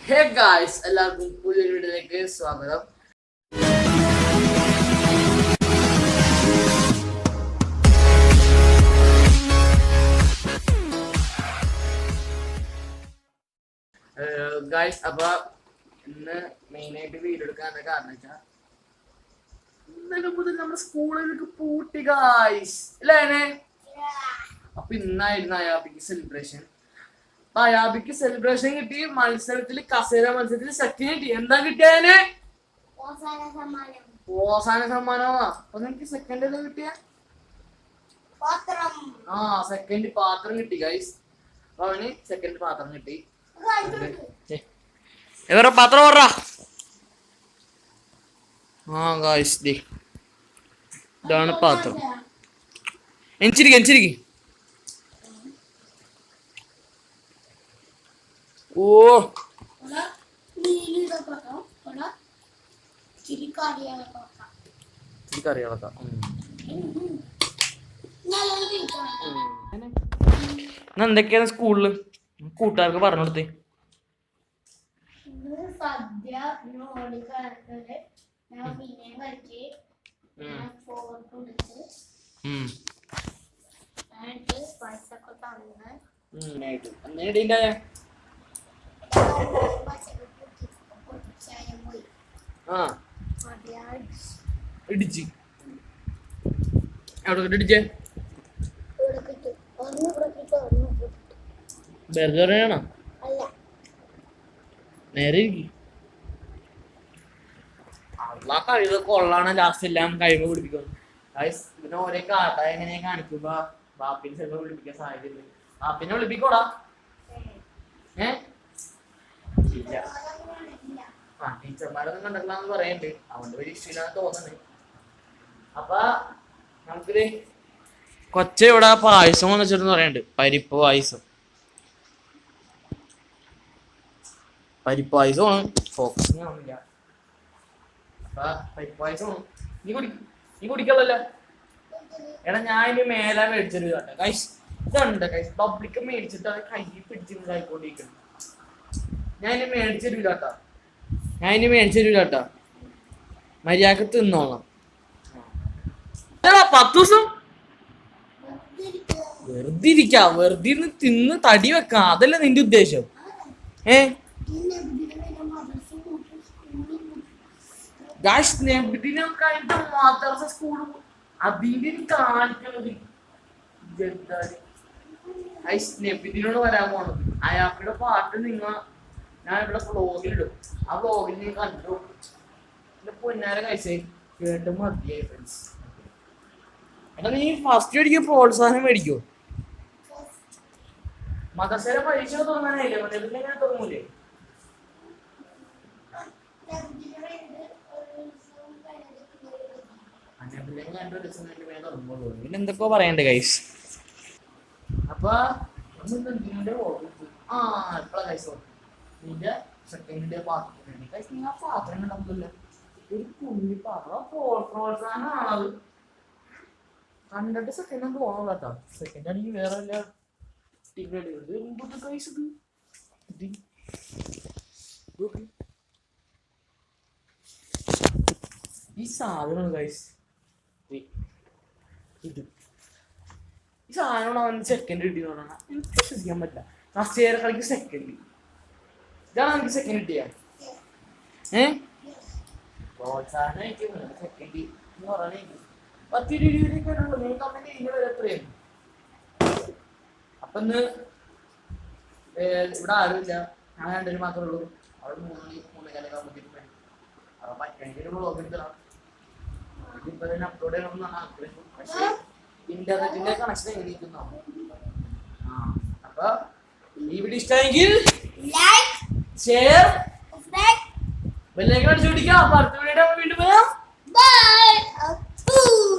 Hey guys, എല്ലാവർക്കും പുതിയൊരു വീഡിയോയിലേക്ക് സ്വാഗതം. ഗായ്സ്, അപ്പൊ ഇന്ന് മെയിനായിട്ട് വീഡിയോ എടുക്കാനുള്ള കാരണം വെച്ചാൽ ഇന്നലെ മുതൽ നമ്മുടെ സ്കൂളിലേക്ക് പൂട്ടി ഗായ്സ് അല്ലേ. അപ്പൊ ഇന്നായിരുന്നു അയാബിക്ക് സെലിബ്രേഷൻ. അയാബിക്ക് സെലിബ്രേഷൻ കിട്ടി. മത്സരത്തിൽ കസേര മത്സരത്തിൽ സെക്കൻഡ് കിട്ടി. എന്താ കിട്ടിയതിന്? അവസാന സമ്മാനമാ. അപ്പൊ നിനക്ക് സെക്കൻഡ് എന്താ കിട്ടിയ? സെക്കൻഡ് പാത്രം കിട്ടി ഗൈസ്. അപ്പൊ അവന് സെക്കൻഡ് പാത്രം കിട്ടി. പാത്രം പറ. ഗൈസ് ഇതാണ് പാത്രം. എഞ്ചിരിക്കും. ഓ എന്തൊക്കെയാണ് സ്കൂളില് കൂട്ടുകാർക്ക് പറഞ്ഞു കൊടുത്തേ? ഇടിച്ച് അവിടെ ഇടിച്ചേ ബെർഗറാണോ? നേരെ അള്ളാ കഴിവ് കൊള്ളാണ്. ലാസ്റ്റ് എല്ലാം കഴിവ് പിടിപ്പിക്കുന്നു. ഇതിനെ ഓരോ കാട്ട എങ്ങനെയാ കാണിക്കുമ്പോ ബാപ്പിന് ചിലപ്പോ വിളിപ്പിക്കാൻ സാധ്യത. ബാപ്പിനെ വിളിപ്പിക്കോടാ. ടീച്ചർമാരൊന്നും കണ്ടിട്ടില്ലാന്ന് പറയണ്ട്. അവന്റെ വലിയ ഇഷ്ടമില്ലാന്ന് തോന്നുന്നത്. അപ്പൊ നമുക്കിത് കൊച്ച ഇവിടെ പായസം എന്ന് വെച്ചിട്ടെന്ന് പറയണ്ട്. പരിപ്പ് പായസമാണ്. ഫോക്കസിങ് ആവുന്നില്ല. അപ്പൊ പരിപ്പ് പായസമാണ്. നീ കുടിക്കല്ലോ. എടാ ഞാൻ ഇനി മേലെ മേടിച്ചൊരു കേട്ടോ കൈസ്. ഇതുണ്ട് കൈസ്, പബ്ലിക്ക് മേടിച്ചിട്ട് അത് കൈ പിടിച്ചിട്ടായിക്കൊണ്ടിരിക്കുന്നു. ഞാൻ ഇനി മേടിച്ചൊരു കേട്ടോ. മര്യാദക്ക് തിന്നോളാം. 10 ദിവസം വെറുതെ ഇരിക്കാം. വെറുതെ ഇരുന്ന് തിന്ന് തടി വെക്കാം. അതല്ല നിന്റെ ഉദ്ദേശം? മദ്രസ സ്കൂള് അതിന്റെ കാണിക്കണത് നബിദിനോട് വരാൻ പോണത്. അയാളുടെ പാട്ട് ഞാൻ ഇവിടെ വ്ളോഗിലിടും. ആ വ്ളോഗിൽ നീ കണ്ടു. എന്റെ പൊന്നാര കഴിച്ചേ കേട്ട് മതിയായി ഫ്രണ്ട്സ്. എടാ നീ ഫസ്റ്റ് മേടിക്കോ പ്രോത്സാഹനം മേടിക്കോ? മദ്രസയിലെ പരീക്ഷ തുടങ്ങാനായില്ലേ? പിന്നെ ഞാൻ തുടങ്ങൂലേ? പിന്നെ എന്തൊക്കെയോ പറയണ്ടേ ഗൈസ്. അപ്പൊ ഇപ്പഴാ കൈസ് നിന്റെ സെക്കൻഡ് പാത്രം കൈസ്. നീ ആ പാത്രം കണ്ടില്ല, ഒരു കുഞ്ഞി പാത്രം. പ്രോത്സാഹനമാണത്. കണ്ടിട്ട് സെക്കൻഡ് ഒന്നും തോന്നണം കേട്ടോ. സെക്കൻഡ് ആണെങ്കിൽ വേറെ വല്ല കൈസ്. ഈ സാധനം ഗൈസ്, ഇത് ഈ സാധനം അവന് സെക്കൻഡ് കിട്ടിയെന്ന് പറഞ്ഞാൽ എനിക്ക് വിശ്വസിക്കാൻ പറ്റില്ല. കസേര കളിക്ക് സെക്കൻഡ്. ഇതാണ് എനിക്ക് സെക്കൻഡ് കിട്ടിയ പ്രോത്സാഹനം. എനിക്ക് സെക്കൻഡ് എന്ന് പറഞ്ഞാൽ 10 രൂപ നീ കമ്പനി വരെ എത്രയാണ്? അപ്പൊ ഇന്ന് ഇവിടെ ആരുമില്ല. ഞാൻ 2 പേര് മാത്രമേ ഉള്ളൂ. അവിടെ 3 ആകുമ്പോഴത്തേക്കും വേണം. അപ്പൊ പറ്റെങ്കിലും വ്ളോഗ് എടുക്കണം. ഇപ്പൊ തന്നെ അപ്ലോഡ് ചെയ്യണമെന്നാണ് ആഗ്രഹം. പക്ഷെ ഇന്റർനെറ്റിന്റെ കണക്ഷൻ എങ്ങനെയിരിക്കുന്നു. അപ്പൊ ഈ വീഡിയോ ഇഷ്ടമെങ്കിൽ ലൈക്ക്, ഷെയർ, ബെല്ലൈക്കൺ അടിച്ചു പിടിക്കാം. അടുത്ത വീഡിയോ വീണ്ടും വരാം.